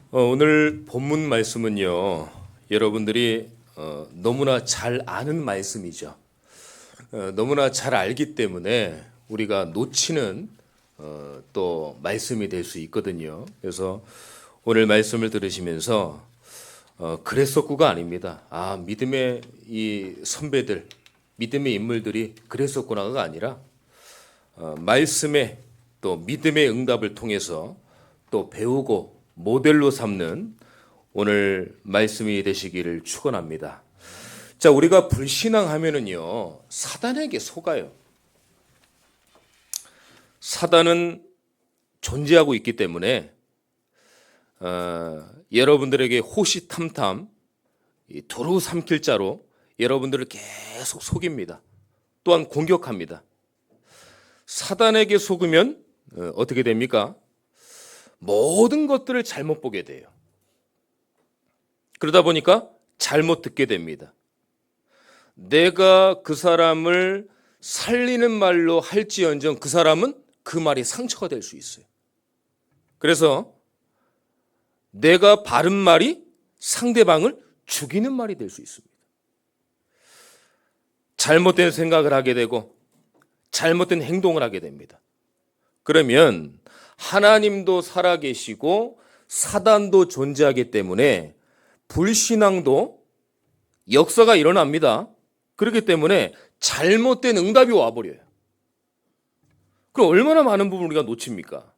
오늘 본문 말씀은요, 여러분들이 너무나 잘 아는 말씀이죠. 너무나 잘 알기 때문에 우리가 놓치는 또 말씀이 될 수 있거든요. 그래서 오늘 말씀을 들으시면서 그랬었구가 아닙니다. 믿음의 이 선배들, 믿음의 인물들이 그랬었구나가 아니라 말씀의 또 믿음의 응답을 통해서 또 배우고 모델로 삼는 오늘 말씀이 되시기를 축원합니다. 자, 우리가 불신앙하면은요, 사단에게 속아요. 사단은 존재하고 있기 때문에 여러분들에게 호시탐탐 두루 삼킬 자로 여러분들을 계속 속입니다. 또한 공격합니다. 사단에게 속으면 어떻게 됩니까? 모든 것들을 잘못 보게 돼요. 그러다 보니까 잘못 듣게 됩니다. 내가 그 사람을 살리는 말로 할지언정 그 사람은 그 말이 상처가 될 수 있어요. 그래서 내가 바른 말이 상대방을 죽이는 말이 될 수 있습니다. 잘못된 생각을 하게 되고 잘못된 행동을 하게 됩니다. 그러면 하나님도 살아계시고 사단도 존재하기 때문에 불신앙도 역사가 일어납니다. 그렇기 때문에 잘못된 응답이 와버려요. 그럼 얼마나 많은 부분을 우리가 놓칩니까?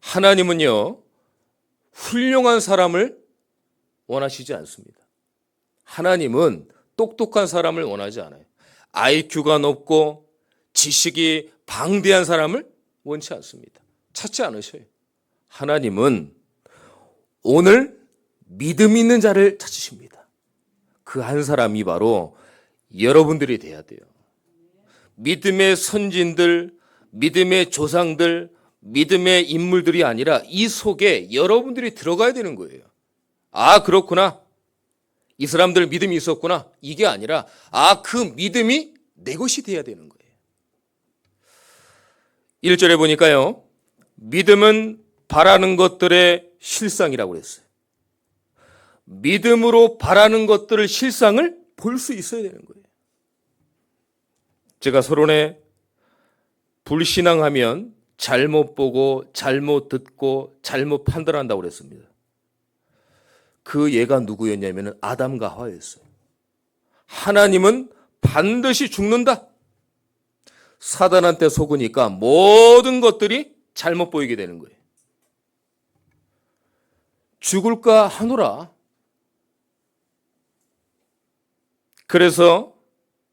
하나님은요, 훌륭한 사람을 원하시지 않습니다. 하나님은 똑똑한 사람을 원하지 않아요. IQ가 높고 지식이 방대한 사람을 원치 않습니다. 찾지 않으셔요. 하나님은 오늘 믿음 있는 자를 찾으십니다. 그 한 사람이 바로 여러분들이 돼야 돼요. 믿음의 선진들, 믿음의 조상들, 믿음의 인물들이 아니라 이 속에 여러분들이 들어가야 되는 거예요. 그렇구나. 이 사람들 믿음이 있었구나. 이게 아니라 그 믿음이 내 것이 돼야 되는 거예요. 1절에 보니까요, 믿음은 바라는 것들의 실상이라고 그랬어요. 믿음으로 바라는 것들을 실상을 볼 수 있어야 되는 거예요. 제가 서론에 불신앙하면 잘못 보고 잘못 듣고 잘못 판단한다고 그랬습니다. 그 예가 누구였냐면 아담과 하와였어요. 하나님은 반드시 죽는다. 사단한테 속으니까 모든 것들이 잘못 보이게 되는 거예요. 죽을까 하노라. 그래서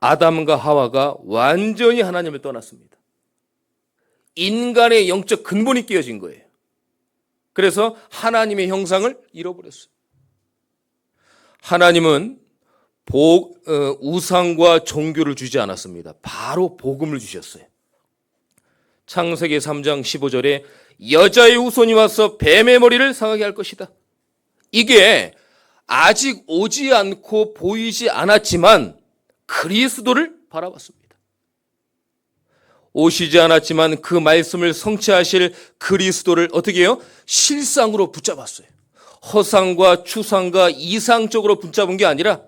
아담과 하와가 완전히 하나님을 떠났습니다. 인간의 영적 근본이 깨어진 거예요. 그래서 하나님의 형상을 잃어버렸어요. 하나님은 우상과 종교를 주지 않았습니다. 바로 복음을 주셨어요. 창세기 3장 15절에 여자의 후손이 와서 뱀의 머리를 상하게 할 것이다. 이게 아직 오지 않고 보이지 않았지만 그리스도를 바라봤습니다. 오시지 않았지만 그 말씀을 성취하실 그리스도를 어떻게 해요? 실상으로 붙잡았어요. 허상과 추상과 이상적으로 붙잡은 게 아니라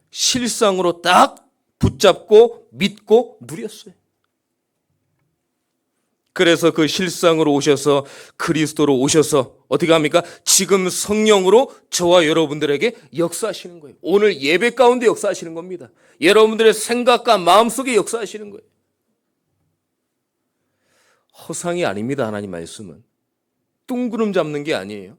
실상으로 딱 붙잡고 믿고 누렸어요. 그래서 그 실상으로 오셔서 그리스도로 오셔서 어떻게 합니까? 지금 성령으로 저와 여러분들에게 역사하시는 거예요. 오늘 예배 가운데 역사하시는 겁니다. 여러분들의 생각과 마음속에 역사하시는 거예요. 허상이 아닙니다. 하나님 말씀은. 뚱구름 잡는 게 아니에요.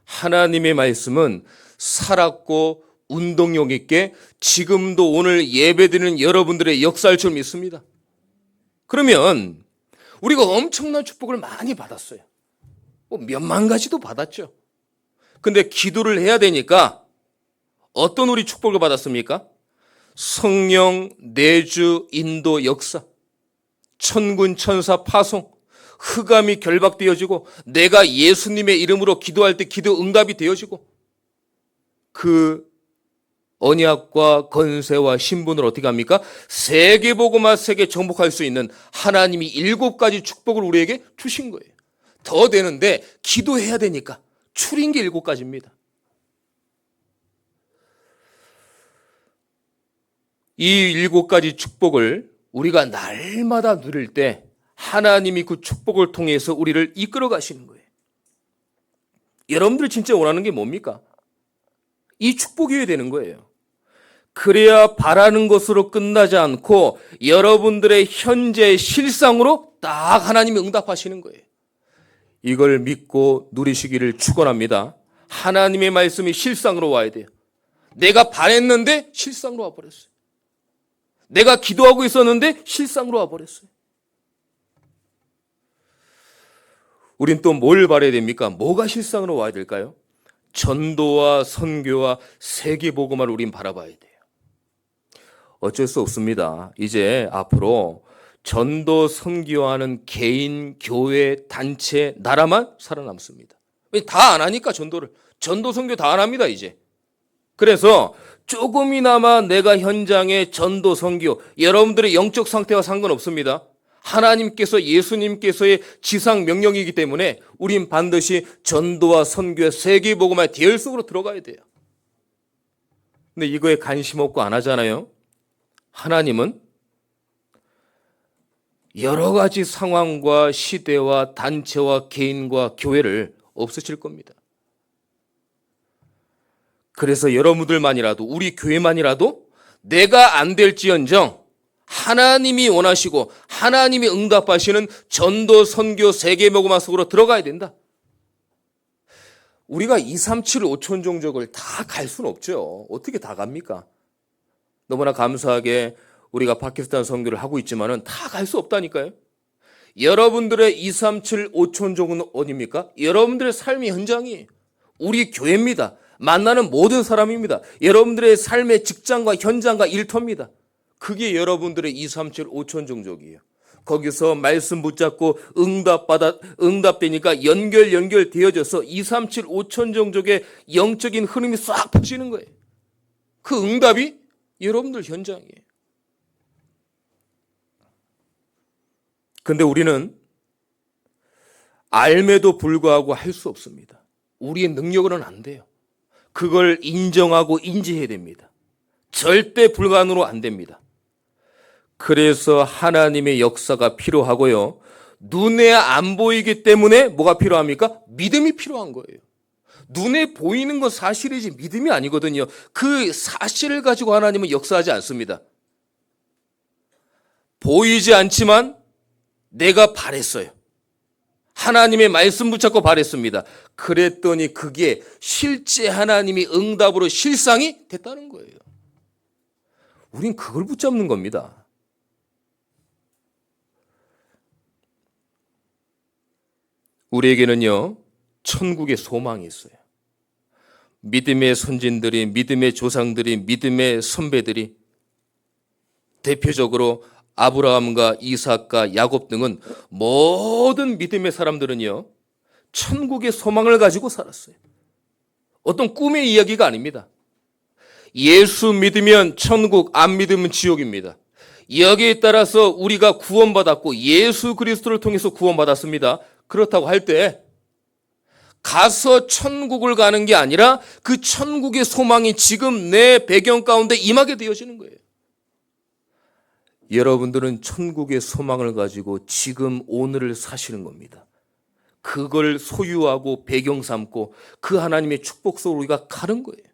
하나님의 말씀은 살았고 운동력 있게 지금도 오늘 예배드리는 여러분들의 역사할 줄 믿습니다. 그러면 우리가 엄청난 축복을 많이 받았어요. 몇만 가지도 받았죠. 근데 기도를 해야 되니까 어떤 우리 축복을 받았습니까? 성령, 내주, 인도, 역사, 천군, 천사, 파송, 흑암이 결박되어지고 내가 예수님의 이름으로 기도할 때 기도 응답이 되어지고 그 언약과 건세와 신분을 어떻게 합니까? 세계복음화 세계 정복할 수 있는 하나님이 7가지 축복을 우리에게 주신 거예요. 더 되는데 기도해야 되니까 줄인 게 7가지입니다. 이 7가지 축복을 우리가 날마다 누릴 때 하나님이 그 축복을 통해서 우리를 이끌어 가시는 거예요. 여러분들이 진짜 원하는 게 뭡니까? 이 축복이어야 되는 거예요. 그래야 바라는 것으로 끝나지 않고 여러분들의 현재 실상으로 딱 하나님이 응답하시는 거예요. 이걸 믿고 누리시기를 축원합니다. 하나님의 말씀이 실상으로 와야 돼요. 내가 바랬는데 실상으로 와버렸어요. 내가 기도하고 있었는데 실상으로 와버렸어요. 우린 또 뭘 바라야 됩니까? 뭐가 실상으로 와야 될까요? 전도와 선교와 세계복음화를 우린 바라봐야 돼요. 어쩔 수 없습니다. 이제 앞으로 전도 선교하는 개인, 교회, 단체, 나라만 살아남습니다. 다 안 하니까 전도 선교 다 안 합니다 이제. 그래서 조금이나마 내가 현장에 전도 선교, 여러분들의 영적 상태와 상관없습니다. 하나님께서 예수님께서의 지상 명령이기 때문에 우린 반드시 전도와 선교의 세계복음화의 대열 속으로 들어가야 돼요. 근데 이거에 관심 없고 안 하잖아요. 하나님은 여러 가지 상황과 시대와 단체와 개인과 교회를 없애실 겁니다. 그래서 여러분들만이라도, 우리 교회만이라도 내가 안 될지언정 하나님이 원하시고 하나님이 응답하시는 전도, 선교, 세계복음화 속으로 들어가야 된다. 우리가 2, 3, 7, 5천 종족을 다 갈 수는 없죠. 어떻게 다 갑니까? 너무나 감사하게 우리가 파키스탄 선교를 하고 있지만은 다 갈 수 없다니까요. 여러분들의 2, 3, 7, 5천 종은 어디입니까? 여러분들의 삶의 현장이 우리 교회입니다. 만나는 모든 사람입니다. 여러분들의 삶의 직장과 현장과 일터입니다. 그게 여러분들의 2, 3, 7, 5천 종족이에요. 거기서 말씀 붙잡고 응답되니까 연결되어져서 2, 3, 7, 5천 종족의 영적인 흐름이 싹 퍼지는 거예요. 그 응답이 여러분들 현장이에요. 근데 우리는 알매도 불구하고 할 수 없습니다. 우리의 능력으로는 안 돼요. 그걸 인정하고 인지해야 됩니다. 절대 불가능으로 안 됩니다. 그래서 하나님의 역사가 필요하고요. 눈에 안 보이기 때문에 뭐가 필요합니까? 믿음이 필요한 거예요. 눈에 보이는 건 사실이지 믿음이 아니거든요. 그 사실을 가지고 하나님은 역사하지 않습니다. 보이지 않지만 내가 바랬어요. 하나님의 말씀 붙잡고 바랬습니다. 그랬더니 그게 실제 하나님이 응답으로 실상이 됐다는 거예요. 우린 그걸 붙잡는 겁니다. 우리에게는요, 천국의 소망이 있어요. 믿음의 선진들이, 믿음의 조상들이, 믿음의 선배들이, 대표적으로 아브라함과 이삭과 야곱 등은 모든 믿음의 사람들은요, 천국의 소망을 가지고 살았어요. 어떤 꿈의 이야기가 아닙니다. 예수 믿으면 천국, 안 믿으면 지옥입니다. 여기에 따라서 우리가 구원받았고 예수 그리스도를 통해서 구원받았습니다. 그렇다고 할 때 가서 천국을 가는 게 아니라 그 천국의 소망이 지금 내 배경 가운데 임하게 되어지는 거예요. 여러분들은 천국의 소망을 가지고 지금 오늘을 사시는 겁니다. 그걸 소유하고 배경 삼고 그 하나님의 축복 속으로 우리가 가는 거예요.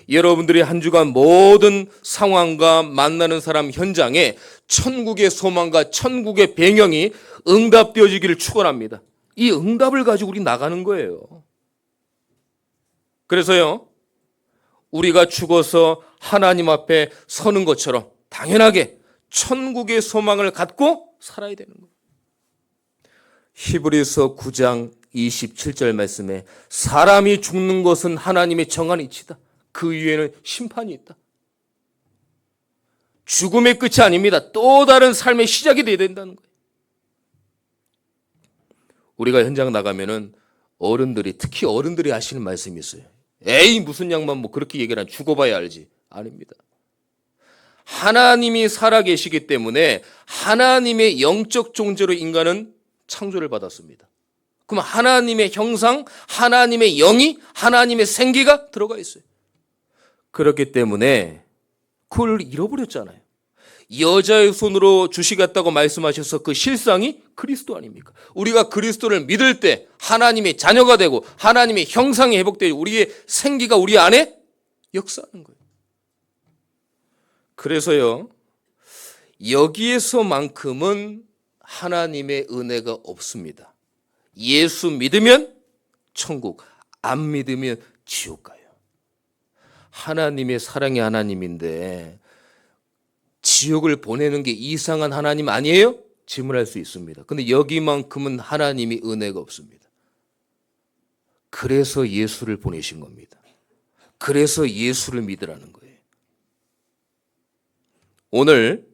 여러분들이 한 주간 모든 상황과 만나는 사람 현장에 천국의 소망과 천국의 배경이 응답되어지기를 축원합니다. 이 응답을 가지고 우리 나가는 거예요. 그래서요, 우리가 죽어서 하나님 앞에 서는 것처럼 당연하게 천국의 소망을 갖고 살아야 되는 거예요. 히브리서 9장 27절 말씀에 사람이 죽는 것은 하나님의 정한 이치다. 그 위에는 심판이 있다. 죽음의 끝이 아닙니다. 또 다른 삶의 시작이 되어야 된다는 거예요. 우리가 현장 나가면은 어른들이, 특히 어른들이 하시는 말씀이 있어요. 에이 무슨 양반 뭐 그렇게 얘기를 한 죽어봐야 알지. 아닙니다. 하나님이 살아계시기 때문에 하나님의 영적 존재로 인간은 창조를 받았습니다. 그럼 하나님의 형상, 하나님의 영이, 하나님의 생기가 들어가 있어요. 그렇기 때문에 그걸 잃어버렸잖아요. 여자의 손으로 주시겠다고 말씀하셔서 그 실상이 그리스도 아닙니까? 우리가 그리스도를 믿을 때 하나님의 자녀가 되고 하나님의 형상이 회복되고 우리의 생기가 우리 안에 역사하는 거예요. 그래서요, 여기에서만큼은 하나님의 은혜가 없습니다. 예수 믿으면 천국, 안 믿으면 지옥 가요. 하나님의 사랑의 하나님인데 지옥을 보내는 게 이상한 하나님 아니에요? 질문할 수 있습니다. 근데 여기만큼은 하나님이 은혜가 없습니다. 그래서 예수를 보내신 겁니다. 그래서 예수를 믿으라는 거예요. 오늘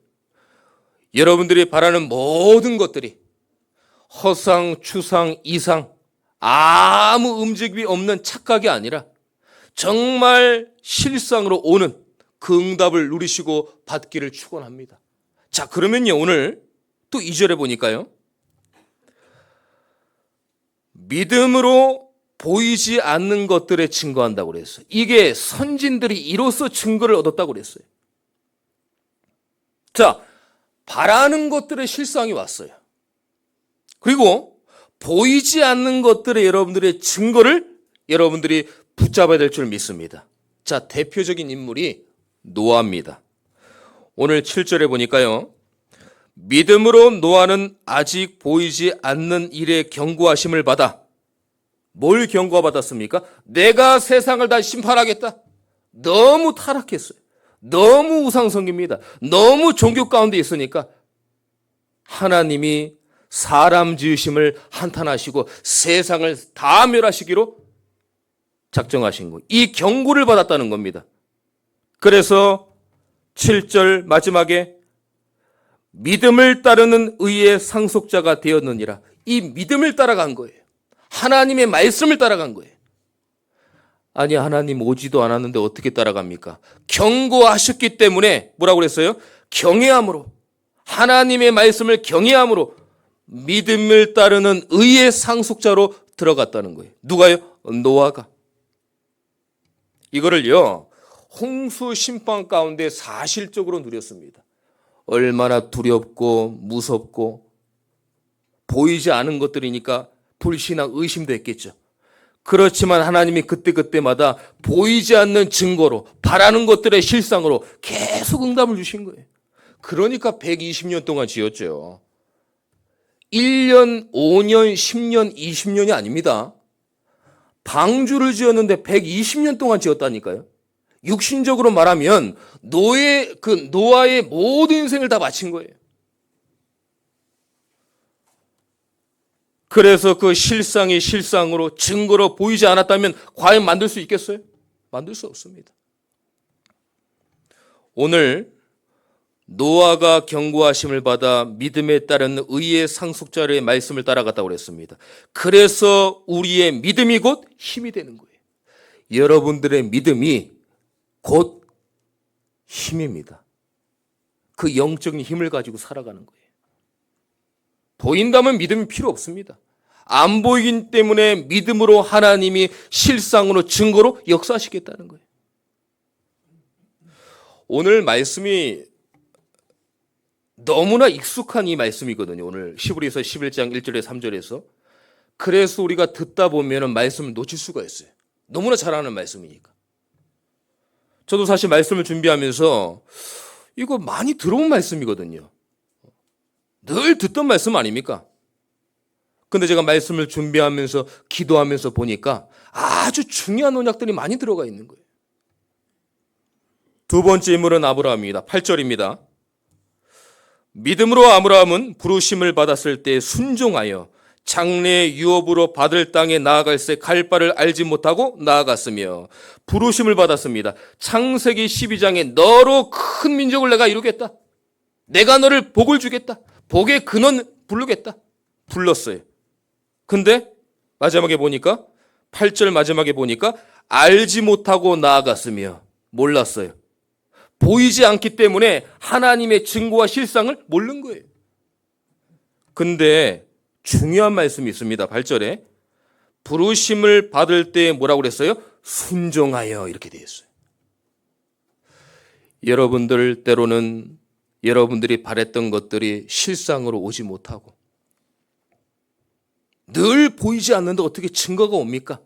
여러분들이 바라는 모든 것들이 허상, 추상, 이상, 아무 움직임이 없는 착각이 아니라 정말 실상으로 오는 그 응답을 누리시고 받기를 축원합니다. 자, 그러면요, 오늘 또 2절에 보니까요. 믿음으로 보이지 않는 것들에 증거한다고 그랬어요. 이게 선진들이 이로써 증거를 얻었다고 그랬어요. 자, 바라는 것들의 실상이 왔어요. 그리고 보이지 않는 것들의 여러분들의 증거를 여러분들이 붙잡아야 될 줄 믿습니다. 자, 대표적인 인물이 노아입니다. 오늘 7절에 보니까요. 믿음으로 노아는 아직 보이지 않는 일에 경고하심을 받아. 뭘 경고받았습니까? 내가 세상을 다 심판하겠다. 너무 타락했어요. 너무 우상숭배입니다. 너무 종교 가운데 있으니까 하나님이 사람 지으심을 한탄하시고 세상을 다 멸하시기로 작정하신 거예요. 이 경고를 받았다는 겁니다. 그래서 7절 마지막에 믿음을 따르는 의의 상속자가 되었느니라. 이 믿음을 따라간 거예요. 하나님의 말씀을 따라간 거예요. 아니, 하나님 오지도 않았는데 어떻게 따라갑니까? 경고하셨기 때문에 뭐라고 그랬어요? 경외함으로, 하나님의 말씀을 경외함으로 믿음을 따르는 의의 상속자로 들어갔다는 거예요. 누가요? 노아가. 이거를요, 홍수 심판 가운데 사실적으로 누렸습니다. 얼마나 두렵고 무섭고 보이지 않은 것들이니까 불신앙, 의심도 했겠죠. 그렇지만 하나님이 그때그때마다 보이지 않는 증거로 바라는 것들의 실상으로 계속 응답을 주신 거예요. 그러니까 120년 동안 지었죠. 1년, 5년, 10년, 20년이 아닙니다. 방주를 지었는데 120년 동안 지었다니까요. 육신적으로 말하면 노아의 모든 인생을 다 바친 거예요. 그래서 그 실상이 실상으로 증거로 보이지 않았다면 과연 만들 수 있겠어요? 만들 수 없습니다. 오늘 노아가 경고하심을 받아 믿음에 따르는 의의 상속자의 말씀을 따라갔다고 그랬습니다. 그래서 우리의 믿음이 곧 힘이 되는 거예요. 여러분들의 믿음이 곧 힘입니다. 그 영적인 힘을 가지고 살아가는 거예요. 보인다면 믿음이 필요 없습니다. 안 보이기 때문에 믿음으로 하나님이 실상으로 증거로 역사하시겠다는 거예요. 오늘 말씀이 너무나 익숙한 이 말씀이거든요. 오늘 히브리서 11장 1절에 3절에서. 그래서 우리가 듣다 보면 말씀을 놓칠 수가 있어요. 너무나 잘 아는 말씀이니까. 저도 사실 말씀을 준비하면서 이거 많이 들어온 말씀이거든요. 늘 듣던 말씀 아닙니까? 근데 제가 말씀을 준비하면서 기도하면서 보니까 아주 중요한 언약들이 많이 들어가 있는 거예요. 두 번째 인물은 아브라함입니다. 8절입니다. 믿음으로 아브라함은 부르심을 받았을 때 순종하여 장래의 유업으로 받을 땅에 나아갈새 갈 바를 알지 못하고 나아갔으며 부르심을 받았습니다. 창세기 12장에 너로 큰 민족을 내가 이루겠다. 내가 너를 복을 주겠다. 복의 근원 부르겠다. 불렀어요. 근데 마지막에 보니까 8절 마지막에 보니까 알지 못하고 나아갔으며 몰랐어요. 보이지 않기 때문에 하나님의 증거와 실상을 모르는 거예요. 근데 중요한 말씀이 있습니다. 8절에 부르심을 받을 때 뭐라고 그랬어요? 순종하여, 이렇게 되어 있어요. 여러분들 때로는 여러분들이 바랬던 것들이 실상으로 오지 못하고 늘 보이지 않는데 어떻게 증거가 옵니까?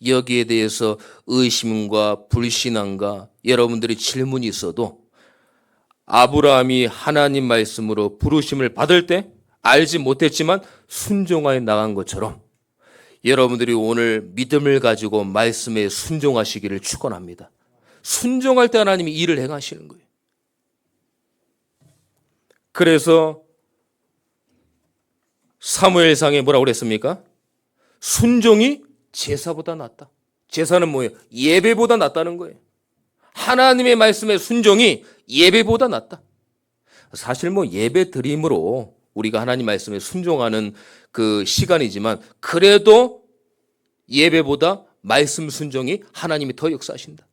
여기에 대해서 의심과 불신앙과 여러분들이 질문이 있어도 아브라함이 하나님 말씀으로 부르심을 받을 때 알지 못했지만 순종하여 나간 것처럼 여러분들이 오늘 믿음을 가지고 말씀에 순종하시기를 축원합니다. 순종할 때 하나님이 일을 행하시는 거예요. 그래서 사무엘상에 뭐라고 그랬습니까? 순종이 제사보다 낫다. 제사는 뭐예요? 예배보다 낫다는 거예요. 하나님의 말씀에 순종이 예배보다 낫다. 사실 뭐 예배 드림으로 우리가 하나님 말씀에 순종하는 그 시간이지만 그래도 예배보다 말씀 순종이 하나님이 더 역사하신다.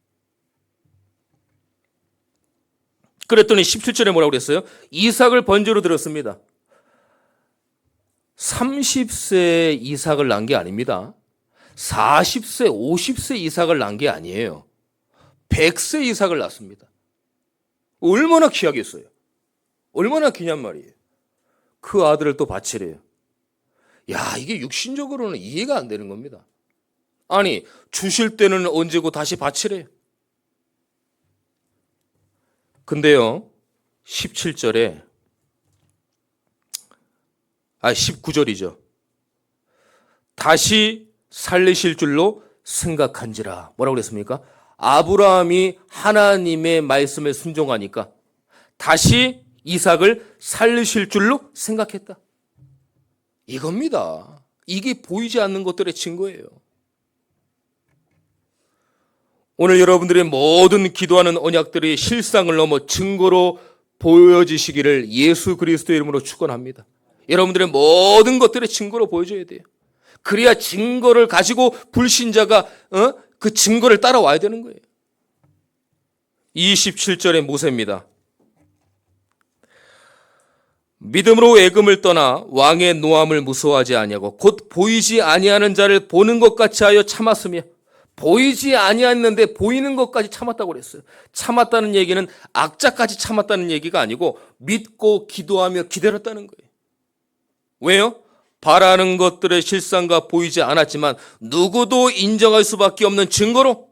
그랬더니 17절에 뭐라고 그랬어요? 이삭을 번제로 드렸습니다. 30세 이삭을 낳은 게 아닙니다. 40세, 50세 이삭을 낳은 게 아니에요. 100세 이삭을 낳습니다. 얼마나 귀하겠어요? 얼마나 귀한 말이에요. 그 아들을 또 바치래요. 야, 이게 육신적으로는 이해가 안 되는 겁니다. 아니, 주실 때는 언제고 다시 바치래요. 근데요, 17절에 19절이죠. 다시 살리실 줄로 생각한지라. 뭐라고 그랬습니까? 아브라함이 하나님의 말씀에 순종하니까 다시 이삭을 살리실 줄로 생각했다. 이겁니다. 이게 보이지 않는 것들의 증거예요. 오늘 여러분들의 모든 기도하는 언약들이 실상을 넘어 증거로 보여지시기를 예수 그리스도의 이름으로 축원합니다. 여러분들의 모든 것들의 증거로 보여줘야 돼요. 그래야 증거를 가지고 불신자가 그 증거를 따라와야 되는 거예요. 27절의 모세입니다. 믿음으로 애금을 떠나 왕의 노함을 무서워하지 아니하고 곧 보이지 아니하는 자를 보는 것 같이 하여 참았으며, 보이지 아니했는데 보이는 것까지 참았다고 그랬어요. 참았다는 얘기는 악자까지 참았다는 얘기가 아니고 믿고 기도하며 기다렸다는 거예요. 왜요? 바라는 것들의 실상과 보이지 않았지만 누구도 인정할 수밖에 없는 증거로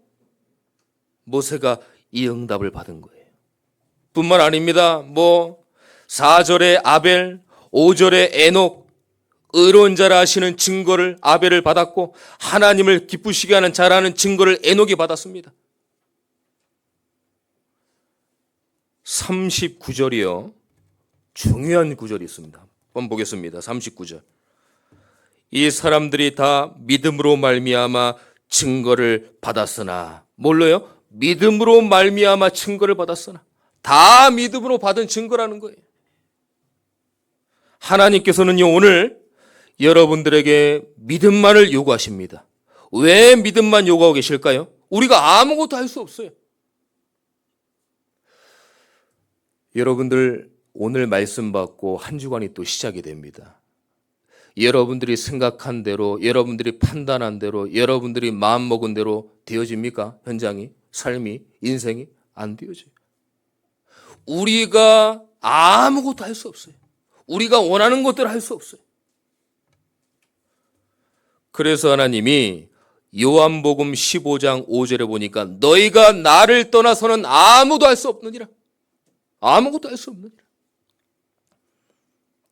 모세가 이 응답을 받은 거예요. 뿐만 아닙니다. 4절에 아벨, 5절에 에녹, 의로운 자라 하시는 증거를 아벨을 받았고 하나님을 기쁘시게 하는 자라는 증거를 에녹이 받았습니다. 39절이요. 중요한 구절이 있습니다. 한번 보겠습니다. 39절. 이 사람들이 다 믿음으로 말미암아 증거를 받았으나, 뭘로요? 믿음으로 말미암아 증거를 받았으나. 다 믿음으로 받은 증거라는 거예요. 하나님께서는요, 오늘 여러분들에게 믿음만을 요구하십니다. 왜 믿음만 요구하고 계실까요? 우리가 아무것도 할 수 없어요. 여러분들 오늘 말씀 받고 한 주간이 또 시작이 됩니다. 여러분들이 생각한 대로, 여러분들이 판단한 대로, 여러분들이 마음먹은 대로 되어집니까? 현장이, 삶이, 인생이 안 되어져요. 우리가 아무것도 할 수 없어요. 우리가 원하는 것들을 할 수 없어요. 그래서 하나님이 요한복음 15장 5절에 보니까 너희가 나를 떠나서는 아무도 할 수 없느니라. 아무것도 할 수 없느니라.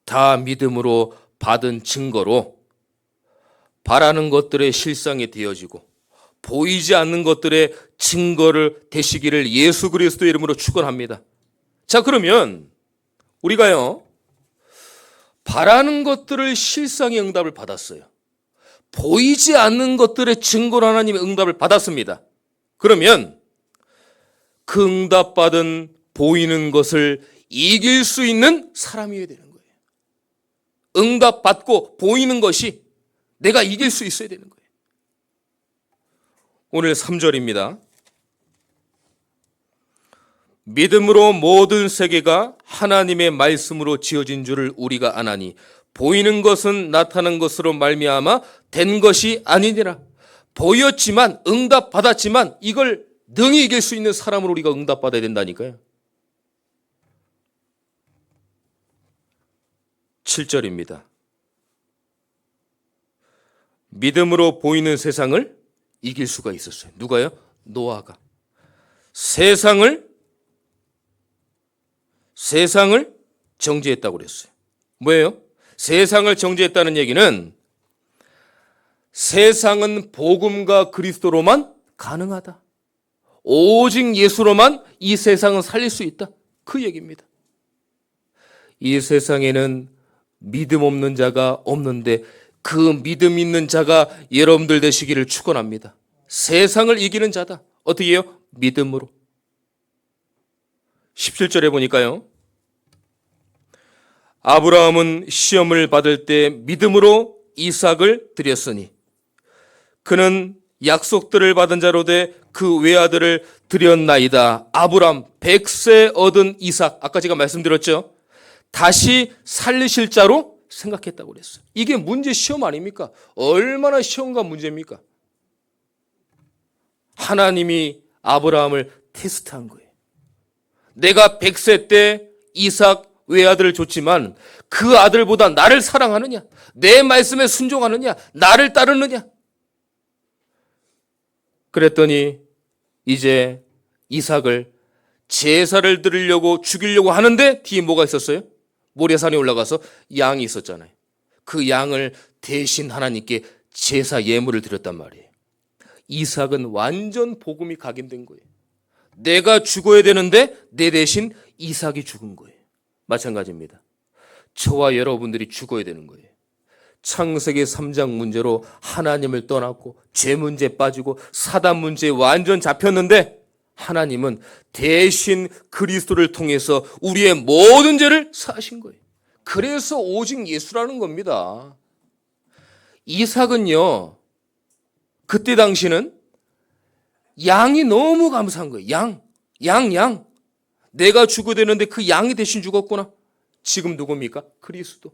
다 믿음으로 받은 증거로 바라는 것들의 실상이 되어지고 보이지 않는 것들의 증거를 되시기를 예수 그리스도의 이름으로 축원합니다. 자, 그러면 우리가요, 바라는 것들을 실상의 응답을 받았어요. 보이지 않는 것들의 증거로 하나님의 응답을 받았습니다. 그러면 그 응답받은 보이는 것을 이길 수 있는 사람이어야 되는 거예요. 응답받고 보이는 것이 내가 이길 수 있어야 되는 거예요. 오늘 3절입니다. 믿음으로 모든 세계가 하나님의 말씀으로 지어진 줄을 우리가 아나니 보이는 것은 나타난 것으로 말미암아 된 것이 아니니라. 보였지만 응답받았지만 이걸 능히 이길 수 있는 사람으로 우리가 응답받아야 된다니까요. 7절입니다. 믿음으로 보이는 세상을 이길 수가 있었어요. 누가요? 노아가. 세상을 정죄했다고 그랬어요. 뭐예요? 세상을 정죄했다는 얘기는 세상은 복음과 그리스도로만 가능하다. 오직 예수로만 이 세상은 살릴 수 있다. 그 얘기입니다. 이 세상에는 믿음 없는 자가 없는데 그 믿음 있는 자가 여러분들 되시기를 축원합니다. 세상을 이기는 자다. 어떻게 해요? 믿음으로. 17절에 보니까요. 아브라함은 시험을 받을 때 믿음으로 이삭을 드렸으니 그는 약속들을 받은 자로 돼 그 외아들을 드렸나이다. 아브라함 100세 얻은 이삭, 아까 제가 말씀드렸죠. 다시 살리실 자로 생각했다고 그랬어요. 이게 문제 시험 아닙니까? 얼마나 시험과 문제입니까? 하나님이 아브라함을 테스트한 거예요. 내가 100세 때 이삭 외아들을 줬지만 그 아들보다 나를 사랑하느냐? 내 말씀에 순종하느냐? 나를 따르느냐? 그랬더니 이제 이삭을 제사를 드리려고 죽이려고 하는데 뒤에 뭐가 있었어요? 모리아산에 올라가서 양이 있었잖아요. 그 양을 대신 하나님께 제사 예물을 드렸단 말이에요. 이삭은 완전 복음이 각인된 거예요. 내가 죽어야 되는데 내 대신 이삭이 죽은 거예요. 마찬가지입니다. 저와 여러분들이 죽어야 되는 거예요. 창세기 3장 문제로 하나님을 떠났고 죄 문제에 빠지고 사단 문제에 완전 잡혔는데 하나님은 대신 그리스도를 통해서 우리의 모든 죄를 사하신 거예요. 그래서 오직 예수라는 겁니다. 이삭은요, 그때 당시는 양이 너무 감사한 거예요. 양. 내가 죽어야 되는데 그 양이 대신 죽었구나. 지금 누굽니까? 그리스도.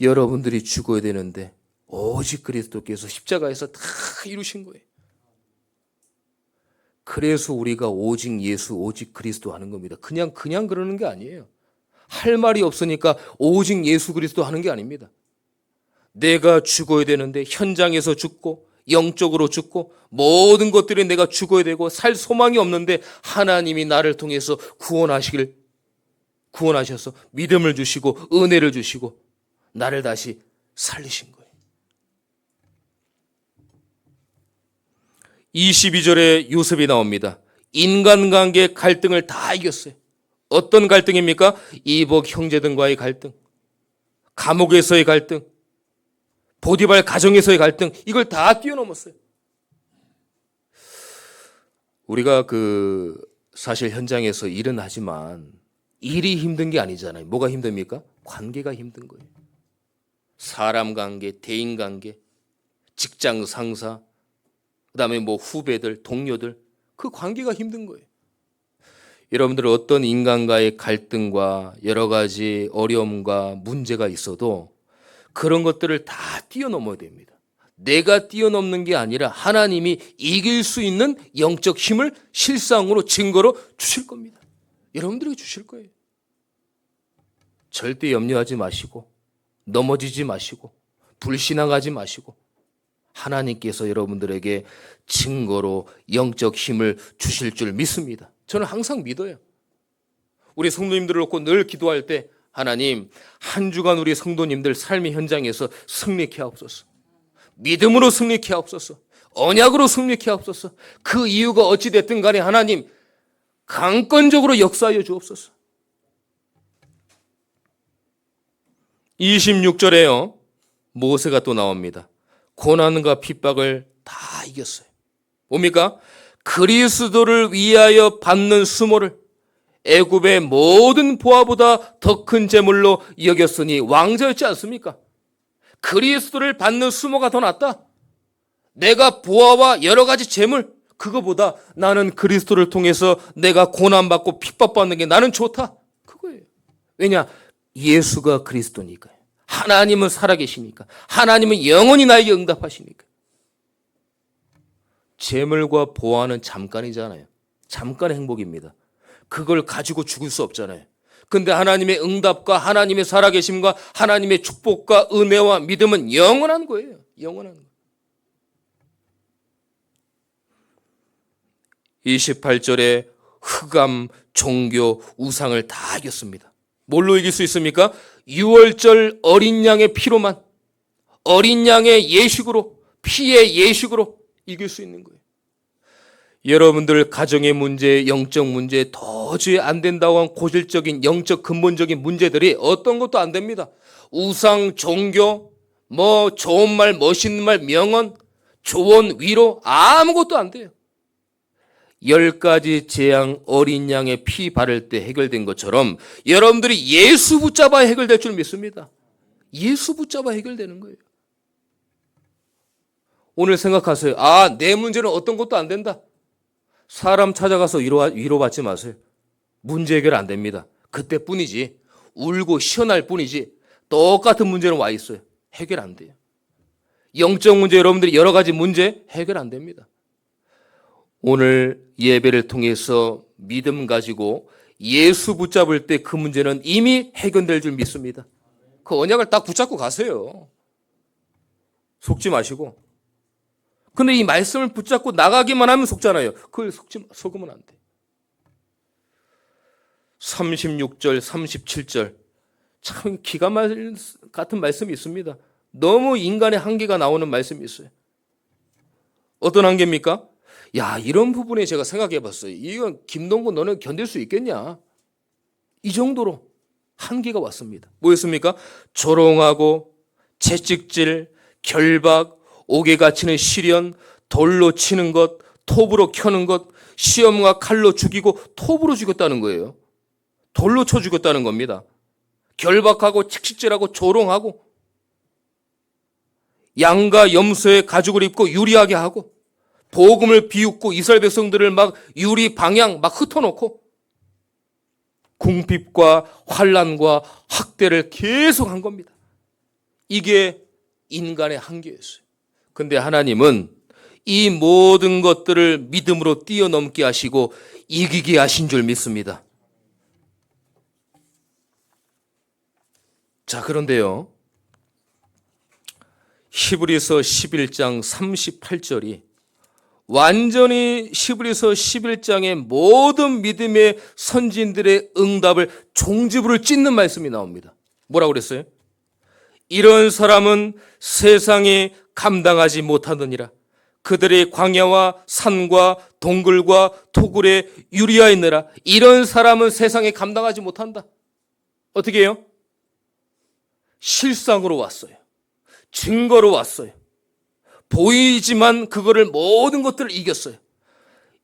여러분들이 죽어야 되는데 오직 그리스도께서 십자가에서 다 이루신 거예요. 그래서 우리가 오직 예수, 오직 그리스도 하는 겁니다. 그냥 그러는 게 아니에요. 할 말이 없으니까 오직 예수 그리스도 하는 게 아닙니다. 내가 죽어야 되는데 현장에서 죽고 영적으로 죽고 모든 것들이 내가 죽어야 되고 살 소망이 없는데 하나님이 나를 통해서 구원하셔서 믿음을 주시고 은혜를 주시고 나를 다시 살리신 거예요. 22절에 요셉이 나옵니다. 인간관계 갈등을 다 이겼어요. 어떤 갈등입니까? 이복 형제들과의 갈등, 감옥에서의 갈등, 보디발 가정에서의 갈등, 이걸 다 뛰어넘었어요. 우리가 사실 현장에서 일은 하지만 일이 힘든 게 아니잖아요. 뭐가 힘듭니까? 관계가 힘든 거예요. 사람 관계, 대인 관계, 직장 상사, 그다음에 후배들, 동료들, 그 관계가 힘든 거예요. 여러분들 어떤 인간과의 갈등과 여러 가지 어려움과 문제가 있어도 그런 것들을 다 뛰어넘어야 됩니다. 내가 뛰어넘는 게 아니라 하나님이 이길 수 있는 영적 힘을 실상으로 증거로 주실 겁니다. 여러분들에게 주실 거예요. 절대 염려하지 마시고 넘어지지 마시고 불신앙하지 마시고 하나님께서 여러분들에게 증거로 영적 힘을 주실 줄 믿습니다. 저는 항상 믿어요. 우리 성도님들을 놓고 늘 기도할 때 하나님, 한 주간 우리 성도님들 삶의 현장에서 승리케 하옵소서. 믿음으로 승리케 하옵소서. 언약으로 승리케 하옵소서. 그 이유가 어찌 됐든 간에 하나님 강권적으로 역사하여 주옵소서. 26절에요. 모세가 또 나옵니다. 고난과 핍박을 다 이겼어요. 뭡니까? 그리스도를 위하여 받는 수모를 애굽의 모든 보화보다 더 큰 재물로 여겼으니 왕자였지 않습니까? 그리스도를 받는 수모가 더 낫다. 내가 보아와 여러 가지 재물, 그거보다 나는 그리스도를 통해서 내가 고난받고 핍박받는 게 나는 좋다. 그거예요. 왜냐? 예수가 그리스도니까요. 하나님은 살아계시니까. 하나님은 영원히 나에게 응답하시니까. 재물과 보아는 잠깐이잖아요. 잠깐의 행복입니다. 그걸 가지고 죽을 수 없잖아요. 근데 하나님의 응답과 하나님의 살아계심과 하나님의 축복과 은혜와 믿음은 영원한 거예요. 영원한 거예요. 28절에 흑암, 종교, 우상을 다 이겼습니다. 뭘로 이길 수 있습니까? 6월절 어린 양의 피로만, 어린 양의 예식으로, 피의 예식으로 이길 수 있는 거예요. 여러분들 가정의 문제, 영적 문제, 도저히 안 된다고 한 고질적인 영적 근본적인 문제들이 어떤 것도 안 됩니다. 우상, 종교, 좋은 말, 멋있는 말, 명언, 조언, 위로 아무것도 안 돼요. 10가지 재앙 어린 양의 피 바를 때 해결된 것처럼 여러분들이 예수 붙잡아야 해결될 줄 믿습니다. 예수 붙잡아 해결되는 거예요. 오늘 생각하세요. 내 문제는 어떤 것도 안 된다. 사람 찾아가서 위로받지 마세요. 문제 해결 안 됩니다. 그때뿐이지. 울고 시원할 뿐이지. 똑같은 문제는 와 있어요. 해결 안 돼요. 영적 문제, 여러분들이 여러 가지 문제 해결 안 됩니다. 오늘 예배를 통해서 믿음 가지고 예수 붙잡을 때 그 문제는 이미 해결될 줄 믿습니다. 그 언약을 딱 붙잡고 가세요. 속지 마시고. 근데 이 말씀을 붙잡고 나가기만 하면 속잖아요. 그걸 속으면 안 돼. 36절, 37절. 참 기가 같은 말씀이 있습니다. 너무 인간의 한계가 나오는 말씀이 있어요. 어떤 한계입니까? 이런 부분에 제가 생각해 봤어요. 이건 김동건 너는 견딜 수 있겠냐? 이 정도로 한계가 왔습니다. 뭐였습니까? 조롱하고 채찍질, 결박, 옥에 갇히는 시련, 돌로 치는 것, 톱으로 켜는 것, 시험과 칼로 죽이고 톱으로 죽였다는 거예요. 돌로 쳐 죽였다는 겁니다. 결박하고 채찍질하고 조롱하고 양과 염소의 가죽을 입고 유리하게 하고 복음을 비웃고 이스라엘 백성들을 막 유리 방향 막 흩어놓고 궁핍과 환난과 학대를 계속 한 겁니다. 이게 인간의 한계였어요. 근데 하나님은 이 모든 것들을 믿음으로 뛰어넘게 하시고 이기게 하신 줄 믿습니다. 자, 그런데요. 히브리서 11장 38절이 완전히 히브리서 11장의 모든 믿음의 선진들의 응답을 종지부를 찢는 말씀이 나옵니다. 뭐라고 그랬어요? 이런 사람은 세상이 감당하지 못하느니라. 그들의 광야와 산과 동굴과 토굴에 유리하였느라. 이런 사람은 세상에 감당하지 못한다. 어떻게 해요? 실상으로 왔어요. 증거로 왔어요. 보이지만 그거를 모든 것들을 이겼어요.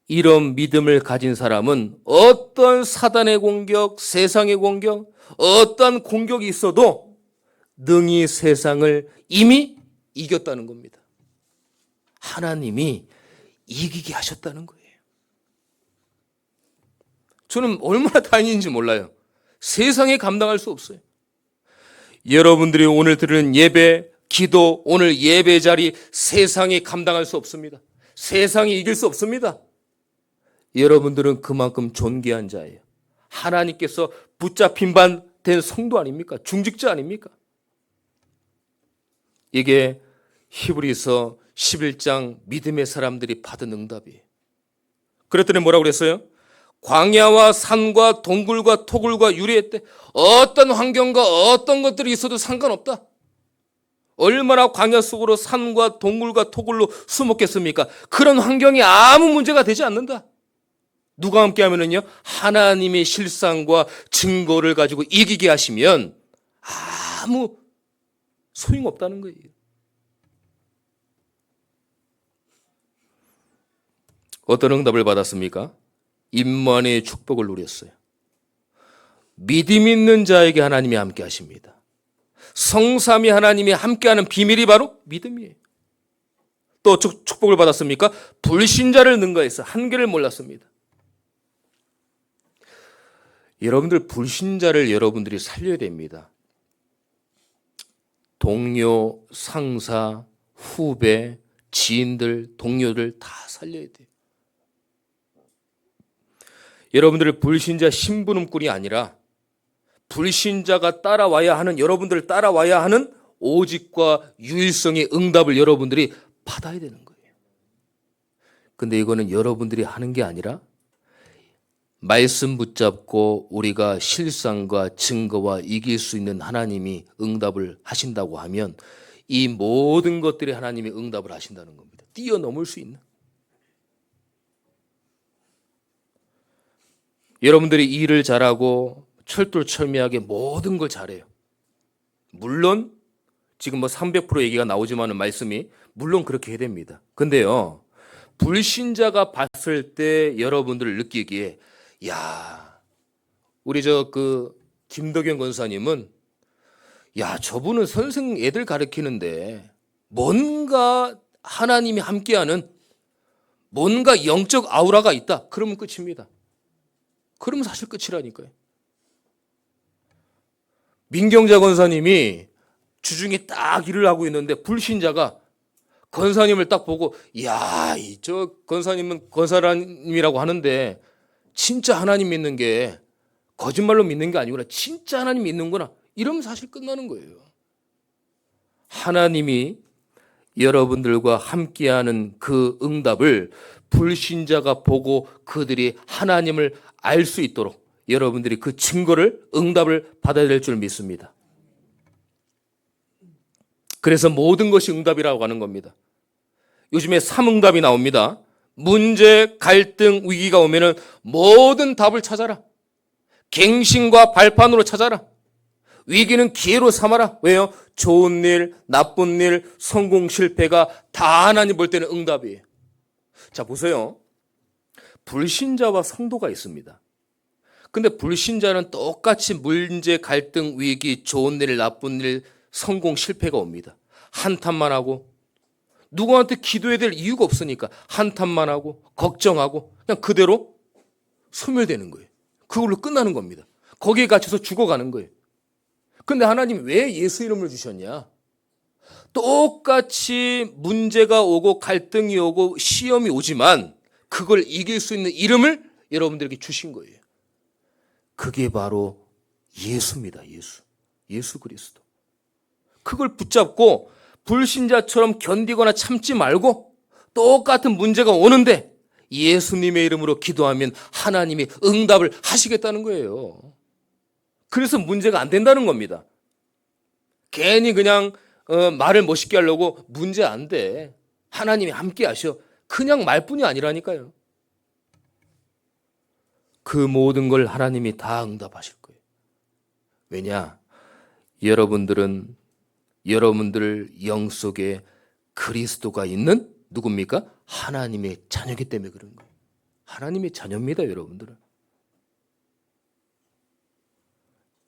이런 믿음을 가진 사람은 어떤 사단의 공격, 세상의 공격, 어떤 공격이 있어도 능히 세상을 이미 이겼다는 겁니다. 하나님이 이기게 하셨다는 거예요. 저는 얼마나 다행인지 몰라요. 세상에 감당할 수 없어요. 여러분들이 오늘 들은 예배, 기도, 오늘 예배 자리 세상이 감당할 수 없습니다. 세상이 이길 수 없습니다. 여러분들은 그만큼 존귀한 자예요. 하나님께서 붙잡힌 바 된 성도 아닙니까? 중직자 아닙니까? 이게 히브리서 11장 믿음의 사람들이 받은 응답이에요. 그랬더니 뭐라고 그랬어요? 광야와 산과 동굴과 토굴과 유리했대. 어떤 환경과 어떤 것들이 있어도 상관없다. 얼마나 광야 속으로 산과 동굴과 토굴로 숨었겠습니까? 그런 환경이 아무 문제가 되지 않는다. 누가 함께 하면은요, 하나님의 실상과 증거를 가지고 이기게 하시면 아무 소용없다는 거예요. 어떤 응답을 받았습니까? 임마누엘의 축복을 누렸어요. 믿음 있는 자에게 하나님이 함께 하십니다. 성삼위 하나님이 함께하는 비밀이 바로 믿음이에요. 또 축복을 받았습니까? 불신자를 능가해서 한계를 몰랐습니다. 여러분들 불신자를 여러분들이 살려야 됩니다. 동료, 상사, 후배, 지인들, 동료들 다 살려야 돼요. 여러분들의 불신자 심부름꾼이 아니라 불신자가 따라와야 하는, 여러분들 따라와야 하는 오직과 유일성의 응답을 여러분들이 받아야 되는 거예요. 근데 이거는 여러분들이 하는 게 아니라 말씀 붙잡고 우리가 실상과 증거와 이길 수 있는 하나님이 응답을 하신다고 하면 이 모든 것들이 하나님이 응답을 하신다는 겁니다. 뛰어넘을 수 있는. 여러분들이 일을 잘하고 철두철미하게 모든 걸 잘해요. 물론 지금 300% 얘기가 나오지만은 말씀이 물론 그렇게 해야 됩니다. 근데요, 불신자가 봤을 때 여러분들을 느끼기에 야, 우리 김덕현 권사님은 저분은 선생 애들 가르치는데 뭔가 하나님이 함께하는 뭔가 영적 아우라가 있다. 그러면 끝입니다. 그러면 사실 끝이라니까요. 민경자 권사님이 주중에 딱 일을 하고 있는데 불신자가 권사님을 딱 보고 저 권사님은 권사님이라고 하는데 진짜 하나님 믿는 게 거짓말로 믿는 게 아니구나. 진짜 하나님 믿는구나. 이러면 사실 끝나는 거예요. 하나님이 여러분들과 함께하는 그 응답을 불신자가 보고 그들이 하나님을 알 수 있도록 여러분들이 그 증거를, 응답을 받아야 될 줄 믿습니다. 그래서 모든 것이 응답이라고 하는 겁니다. 요즘에 3응답이 나옵니다. 문제, 갈등, 위기가 오면은 모든 답을 찾아라. 갱신과 발판으로 찾아라. 위기는 기회로 삼아라. 왜요? 좋은 일, 나쁜 일, 성공, 실패가 다 하나님 볼 때는 응답이에요. 자, 보세요. 불신자와 성도가 있습니다. 근데 불신자는 똑같이 문제, 갈등, 위기, 좋은 일, 나쁜 일, 성공, 실패가 옵니다. 한탄만 하고 누구한테 기도해야 될 이유가 없으니까 한탄만 하고 걱정하고 그냥 그대로 소멸되는 거예요. 그걸로 끝나는 겁니다. 거기에 갇혀서 죽어가는 거예요. 근데 하나님 왜 예수 이름을 주셨냐? 똑같이 문제가 오고 갈등이 오고 시험이 오지만 그걸 이길 수 있는 이름을 여러분들에게 주신 거예요. 그게 바로 예수입니다. 예수 그리스도. 그걸 붙잡고 불신자처럼 견디거나 참지 말고 똑같은 문제가 오는데 예수님의 이름으로 기도하면 하나님이 응답을 하시겠다는 거예요. 그래서 문제가 안 된다는 겁니다. 괜히 그냥 말을 멋있게 하려고 문제 안 돼. 하나님이 함께 하셔. 그냥 말뿐이 아니라니까요. 그 모든 걸 하나님이 다 응답하실 거예요. 왜냐? 여러분들은 여러분들 영 속에 그리스도가 있는 누굽니까? 하나님의 자녀이기 때문에 그런 거예요. 하나님의 자녀입니다, 여러분들은.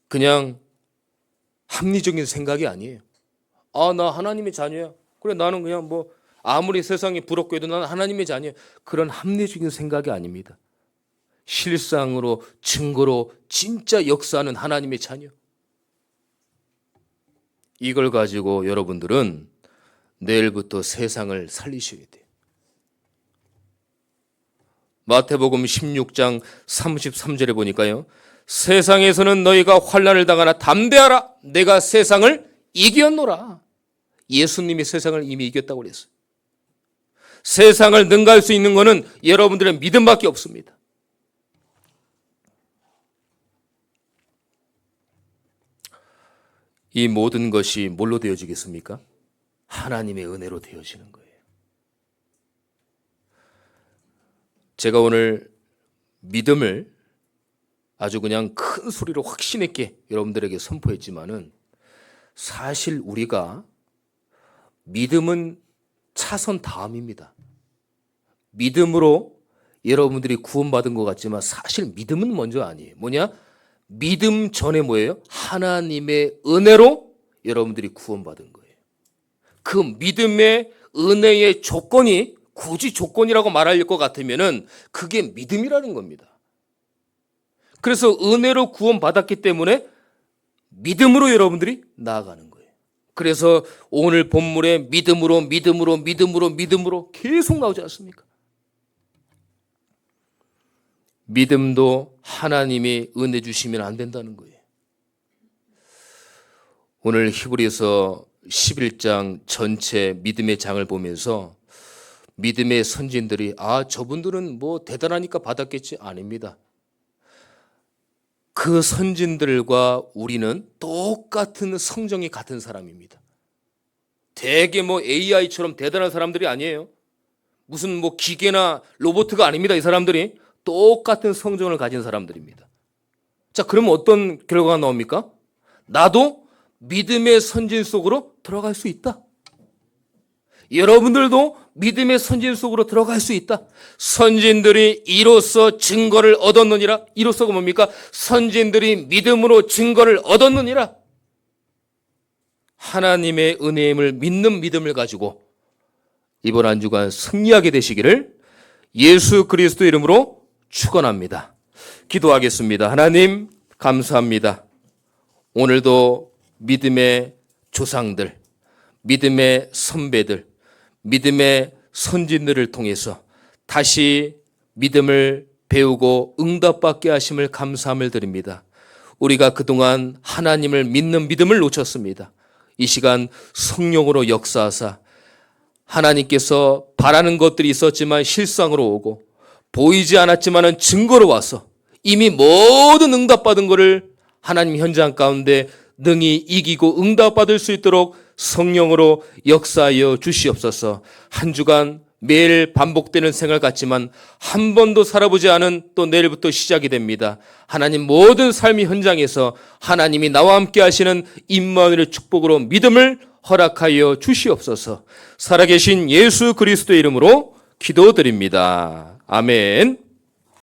그냥 합리적인 생각이 아니에요. 나 하나님의 자녀야. 그래, 나는 그냥 아무리 세상이 부럽고 해도 나는 하나님의 자녀야. 그런 합리적인 생각이 아닙니다. 실상으로, 증거로 진짜 역사하는 하나님의 자녀. 이걸 가지고 여러분들은 내일부터 세상을 살리셔야 돼요. 마태복음 16장 33절에 보니까요. 세상에서는 너희가 환난을 당하나 담대하라. 내가 세상을 이겼노라. 예수님이 세상을 이미 이겼다고 그랬어요. 세상을 능가할 수 있는 것은 여러분들의 믿음밖에 없습니다. 이 모든 것이 뭘로 되어지겠습니까? 하나님의 은혜로 되어지는 거예요. 제가 오늘 믿음을 아주 그냥 큰 소리로 확신 있게 여러분들에게 선포했지만은 사실 우리가 믿음은 차선 다음입니다. 믿음으로 여러분들이 구원받은 것 같지만 사실 믿음은 먼저 아니에요. 뭐냐? 믿음 전에 뭐예요? 하나님의 은혜로 여러분들이 구원받은 거예요. 그 믿음의 은혜의 조건이 굳이 조건이라고 말할 것 같으면은 그게 믿음이라는 겁니다. 그래서 은혜로 구원받았기 때문에 믿음으로 여러분들이 나아가는 거예요. 그래서 오늘 본문에 믿음으로 계속 나오지 않습니까? 믿음도 하나님이 은혜 주시면 안 된다는 거예요. 오늘 히브리서 11장 전체 믿음의 장을 보면서 믿음의 선진들이 저분들은 뭐 대단하니까 받았겠지? 아닙니다. 그 선진들과 우리는 똑같은 성정이 같은 사람입니다. 되게 뭐 AI처럼 대단한 사람들이 아니에요. 무슨 뭐 기계나 로봇가 아닙니다. 이 사람들이 똑같은 성정을 가진 사람들입니다. 자, 그러면 어떤 결과가 나옵니까? 나도 믿음의 선진 속으로 들어갈 수 있다. 여러분들도 믿음의 선진 속으로 들어갈 수 있다. 선진들이 이로써 증거를 얻었느니라. 이로써가 뭡니까? 선진들이 믿음으로 증거를 얻었느니라. 하나님의 은혜임을 믿는 믿음을 가지고 이번 한 주간 승리하게 되시기를 예수 그리스도 이름으로 축원합니다. 기도하겠습니다. 하나님 감사합니다. 오늘도 믿음의 조상들, 믿음의 선배들, 믿음의 선진들을 통해서 다시 믿음을 배우고 응답받게 하심을 감사함을 드립니다. 우리가 그동안 하나님을 믿는 믿음을 놓쳤습니다. 이 시간 성령으로 역사하사 하나님께서 바라는 것들이 있었지만 실상으로 오고 보이지 않았지만 증거로 와서 이미 모든 응답받은 것을 하나님 현장 가운데 능히 이기고 응답받을 수 있도록 성령으로 역사하여 주시옵소서. 한 주간 매일 반복되는 생활 같지만 한 번도 살아보지 않은 또 내일부터 시작이 됩니다. 하나님 모든 삶의 현장에서 하나님이 나와 함께 하시는 임마누엘의 축복으로 믿음을 허락하여 주시옵소서. 살아계신 예수 그리스도의 이름으로 기도드립니다. 아멘.